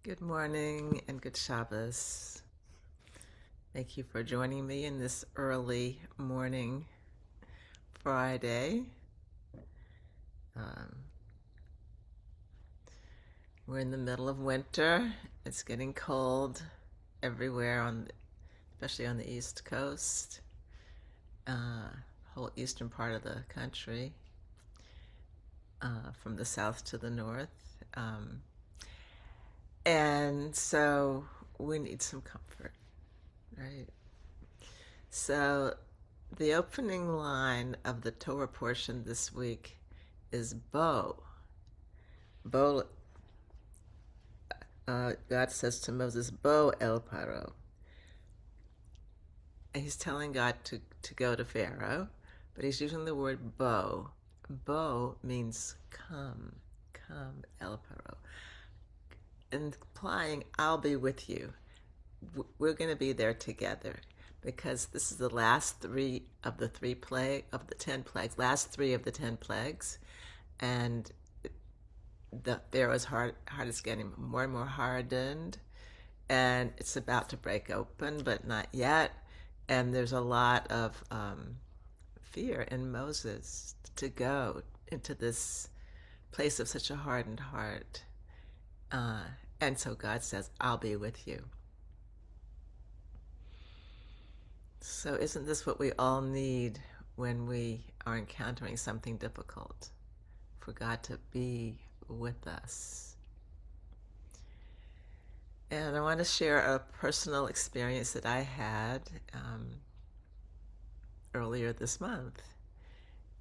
Good morning and good Shabbos. Thank you for joining me in this early morning Friday. Um, we're in the middle of winter. It's getting cold everywhere, especially on the East Coast, whole eastern part of the country, from the south to the north. And so we need some comfort, right? So the opening line of the Torah portion this week is Bo. Bo, God says to Moses, Bo el Paro. And he's telling God to go to Pharaoh, but he's using the word Bo. Bo means come el Paro, implying I'll be with you. We're going to be there together, because this is the last three of the 10 plagues, last three of the 10 plagues, and the Pharaoh's heart is getting more and more hardened, and it's about to break open, but not yet. And there's a lot of fear in Moses to go into this place of such a hardened heart. And so God says, I'll be with you. So isn't this what we all need when we are encountering something difficult? For God to be with us. And I want to share a personal experience that I had earlier this month.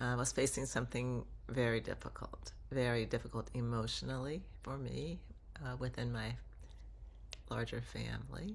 I was facing something very difficult emotionally for me within my larger family.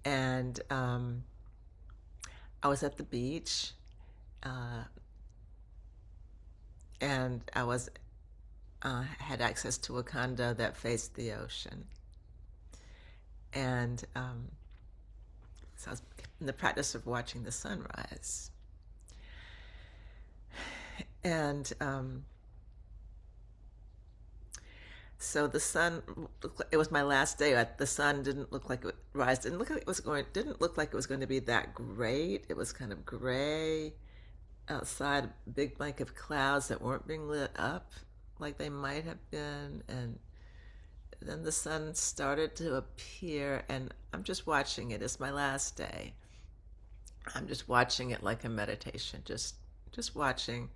And I was at the beach, and I was had access to a condo that faced the ocean. And so I was in the practice of watching the sunrise. And so the sun, it was my last day. The sun didn't look like it rise. Didn't look like it was going to be that great. It was kind of gray outside, a big blanket of clouds that weren't being lit up like they might have been. And then the sun started to appear, and I'm just watching it. It's my last day. I'm just watching it like a meditation, just watching,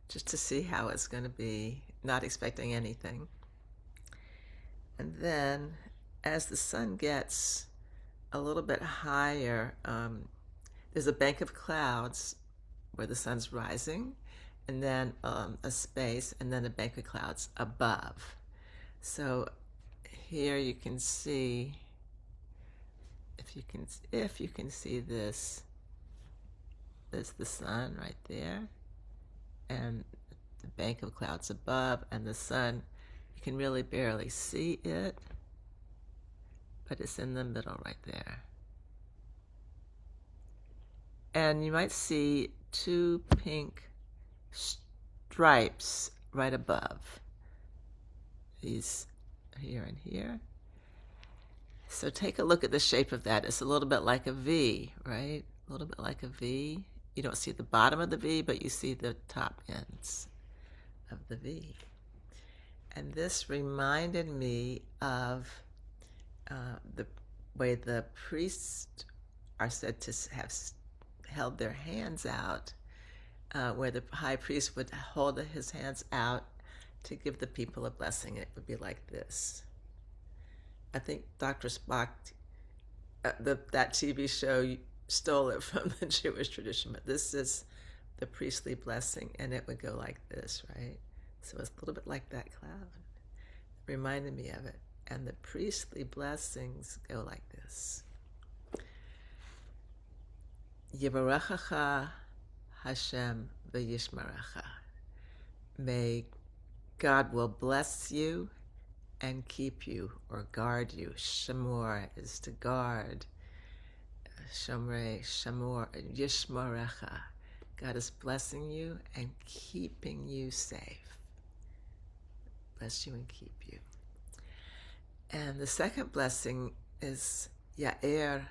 just to see how it's going to be, not expecting anything. And then as the sun gets a little bit higher, there's a bank of clouds where the sun's rising, and then a space, and then a bank of clouds above. So here you can see, if you can see this, there's the sun right there, and the bank of clouds above, and the sun, you can really barely see it, but it's in the middle right there. And you might see two pink stripes right above these, here and here. So take a look at the shape of that. It's a little bit like a V, right? A little bit like a V. You don't see the bottom of the V, but you see the top ends of the V. And this reminded me of the way the priests are said to have held their hands out, where the high priest would hold his hands out to give the people a blessing. It would be like this. I think Dr. Spock, that TV show, stole it from the Jewish tradition, but this is the priestly blessing, and it would go like this, right? So it's a little bit like that cloud. It reminded me of it. And the priestly blessings go like this. Yivarechacha Hashem v'yishmerecha. May God will bless you and keep you, or guard you. Shamor is to guard. Shomrei, Shamor, Yishmerecha. God is blessing you and keeping you safe. Bless you and keep you. And the second blessing is Ya'er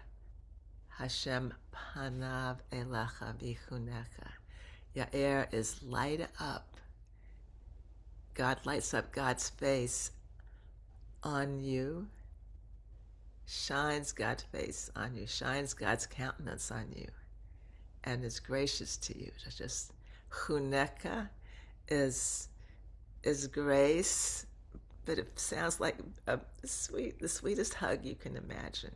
Hashem panav elecha vichunecha. Ya'er is light up. God lights up God's face on you, shines God's face on you, shines God's countenance on you, and is gracious to you. Just Huneka is grace, but it sounds like the sweetest hug you can imagine.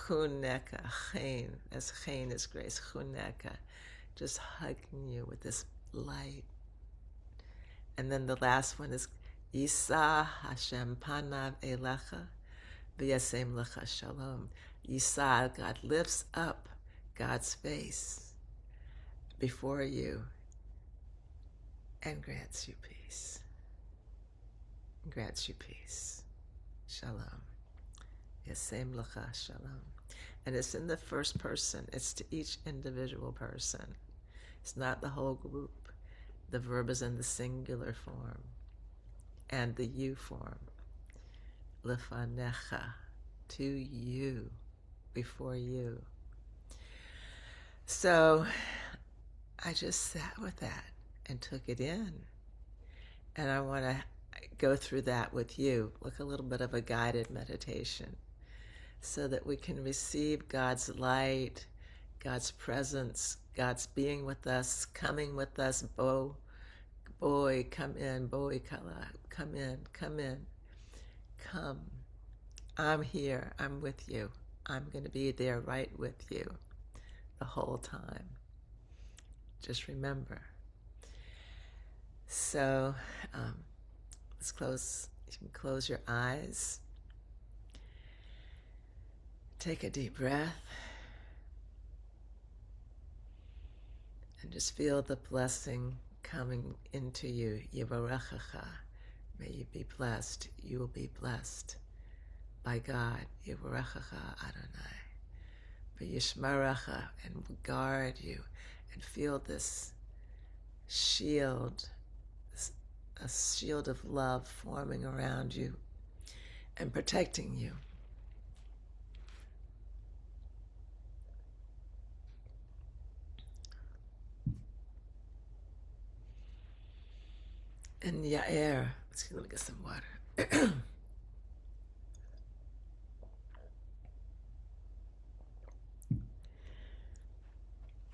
Huneka, chen, as chen is grace. Huneka, just hugging you with this light. And then the last one is Yisa Hashem panav elecha v'yasem lecha shalom. Yisa, God lifts up God's face before you and grants you peace. Grants you peace. Shalom. Yasem lecha shalom. And it's in the first person. It's to each individual person. It's not the whole group. The verb is in the singular form and the you form. Lefanecha, to you, before you. So I just sat with that and took it in. And I want to go through that with you, like a little bit of a guided meditation, so that we can receive God's light, God's presence, God's being with us, coming with us. Boy, come in. Boy, kala, come in, come in. Come. I'm here. I'm with you. I'm going to be there right with you the whole time. Just remember. So let's close. You can close your eyes. Take a deep breath. And just feel the blessing coming into you. Yivarechecha. May you be blessed. You will be blessed by God. Yivarechecha Adonai. V'yishmerecha, and will guard you. And feel this shield, a shield of love forming around you and protecting you. And Ya'er, let me get some water.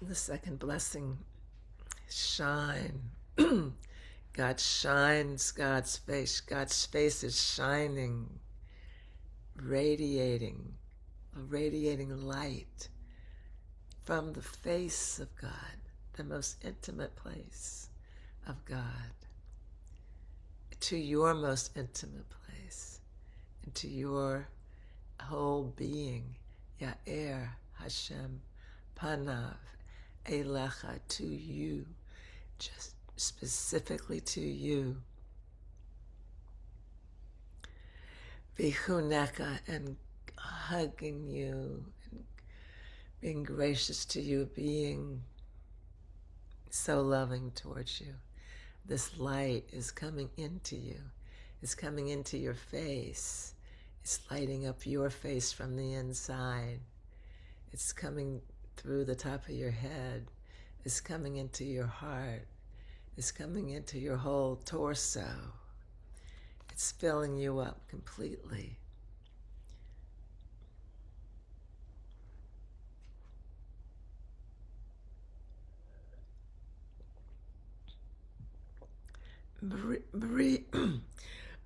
The second blessing, shine. God shines God's face. God's face is shining, radiating, a radiating light from the face of God, the most intimate place of God, to your most intimate place, into your whole being. Ya'er Hashem panav elecha, to you, just specifically to you. Vichuneka, and hugging you, and being gracious to you, being so loving towards you. This light is coming into you. It's coming into your face. It's lighting up your face from the inside. It's coming through the top of your head. It's coming into your heart. It's coming into your whole torso. It's filling you up completely.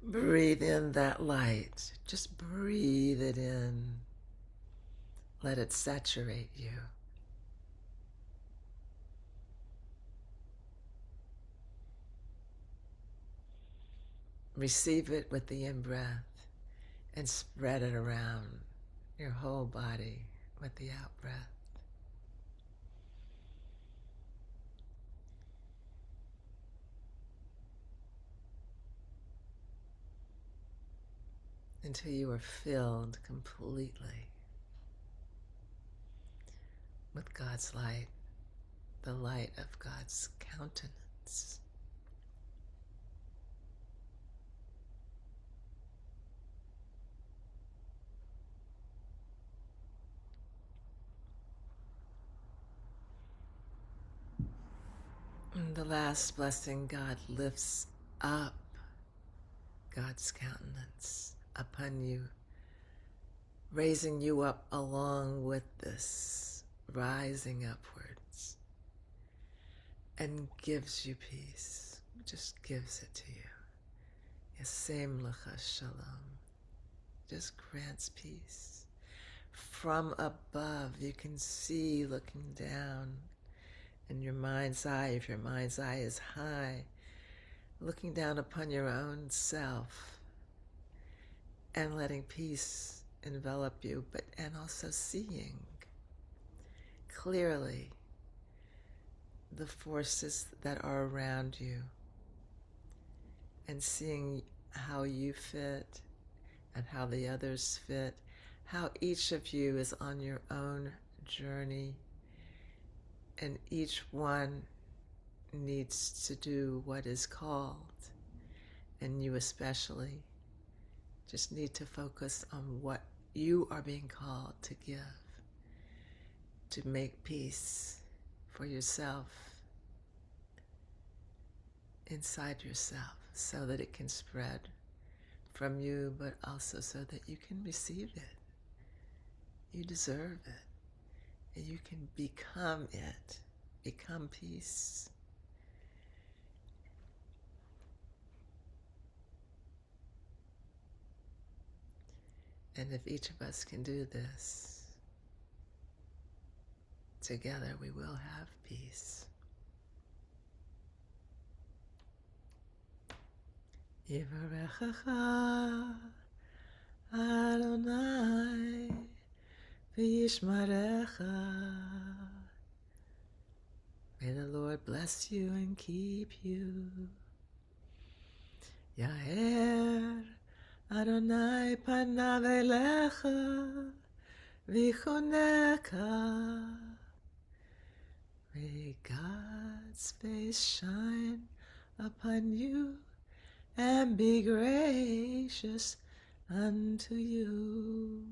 Breathe in that light. Just breathe it in. Let it saturate you. Receive it with the in-breath and spread it around your whole body with the out-breath. Until you are filled completely with God's light, the light of God's countenance. The last blessing, God lifts up God's countenance upon you, raising you up along with this, rising upwards, and gives you peace, just gives it to you. Yasem lecha shalom, just grants peace. From above, you can see looking down in your mind's eye, if your mind's eye is high, looking down upon your own self and letting peace envelop you, and also seeing clearly the forces that are around you and seeing how you fit and how the others fit, how each of you is on your own journey, and each one needs to do what is called, and you especially just need to focus on what you are being called to give, to make peace for yourself, inside yourself, so that it can spread from you, but also so that you can receive it. You deserve it. And you can become it. Become peace. And if each of us can do this, together we will have peace. Yivarechecha Adonai v'yishmarecha. May the Lord bless you and keep you. Yaher Adonai panav elecha v'choneka. May God's face shine upon you and be gracious unto you.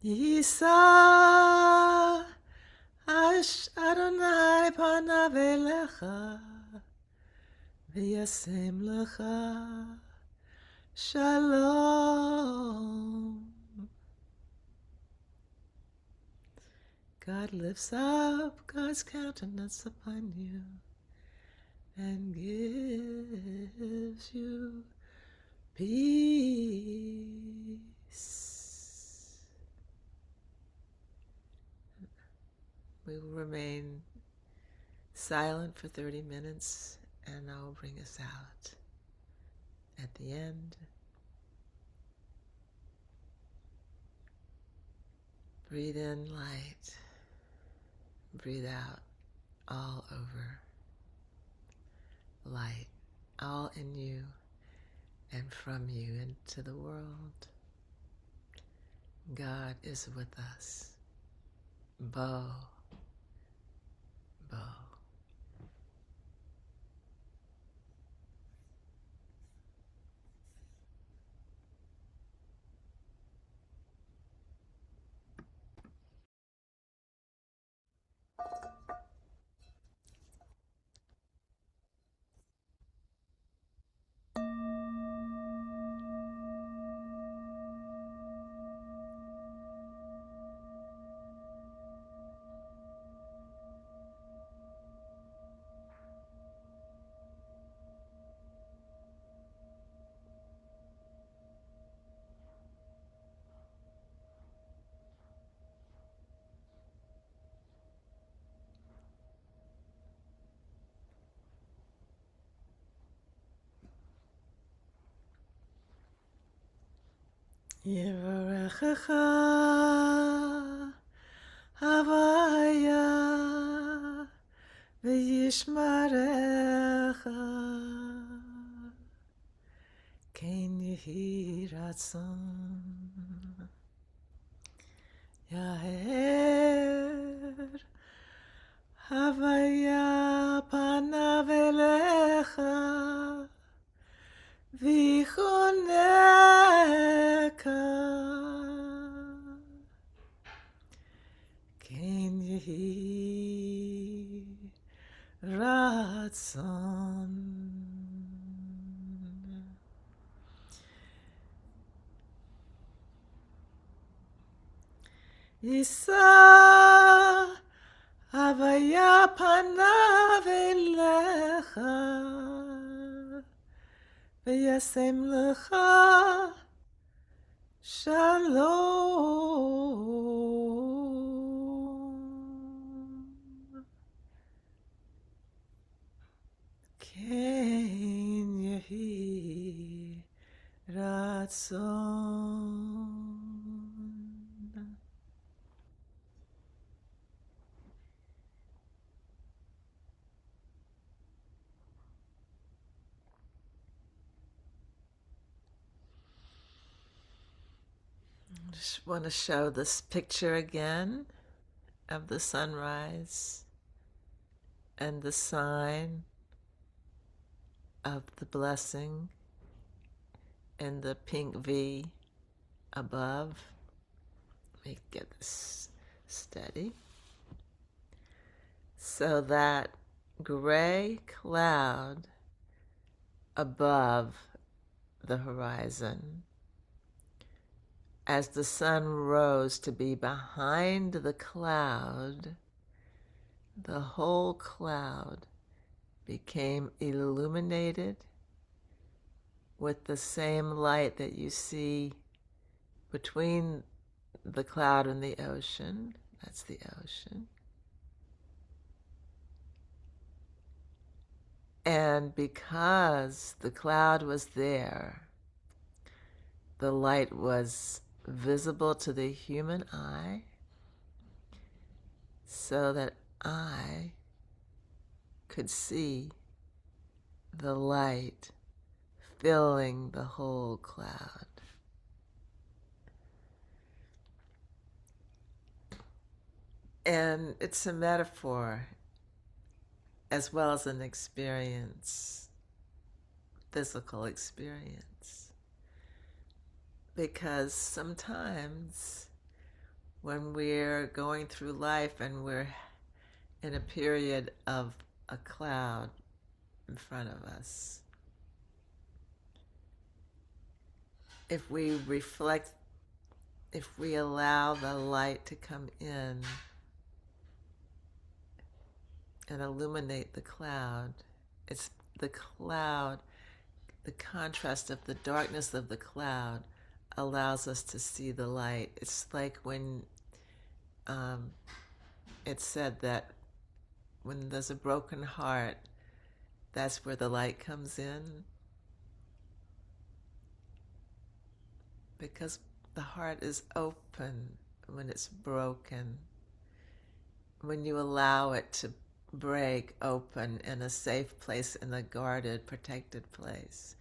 Yisa Adonai panav elecha v'yasem lecha shalom. God lifts up God's countenance upon you and gives you peace. We will remain silent for 30 minutes, and I'll bring us out at the end. Breathe in light. Breathe out all over. Light, all in you and from you into the world. God is with us. Bo, bo. Yivarechecha Havaya v'yishmarecha Ken yehi ratzon Yaher Havaya panav elecha v'choneka Ken yehi Yisa Avaya Panav Elecha V'yasem Lecha Shalom. Ken Yehi Ratzon. Just want to show this picture again of the sunrise and the sign of the blessing and the pink V above. Let me get this steady. So that gray cloud above the horizon, as the sun rose to be behind the cloud, the whole cloud became illuminated with the same light that you see between the cloud and the ocean. That's the ocean. And because the cloud was there, the light was visible to the human eye, so that I could see the light filling the whole cloud. And it's a metaphor as well as an experience, physical experience. Because sometimes when we're going through life and we're in a period of a cloud in front of us, if we reflect, if we allow the light to come in and illuminate the cloud, it's the cloud, the contrast of the darkness of the cloud allows us to see the light. It's like when it's said that when there's a broken heart, that's where the light comes in. Because the heart is open when it's broken. When you allow it to break open in a safe place, in a guarded, protected place,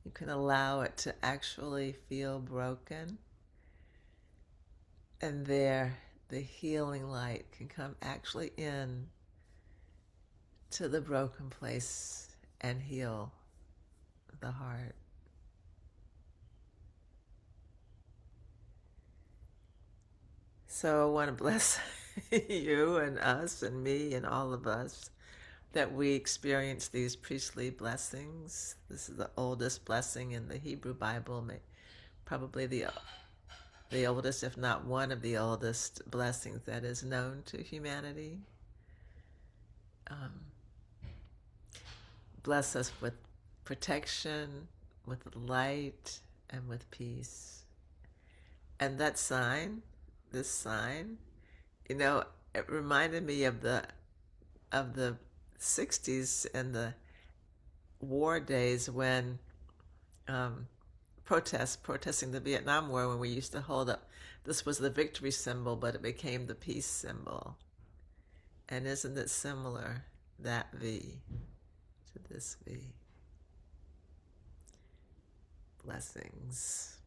you can allow it to actually feel broken. And there, the healing light can come actually in to the broken place and heal the heart. So I want to bless you and us and me and all of us that we experience these priestly blessings. This is the oldest blessing in the Hebrew Bible, probably the oldest, if not one of the oldest blessings that is known to humanity. Bless us with protection, with light, and with peace. And that sign, this sign, it reminded me of the 60s and the war days when protesting the Vietnam War, when we used to hold up, this was the victory symbol, but it became the peace symbol. And isn't it similar, that V to this V? Blessings.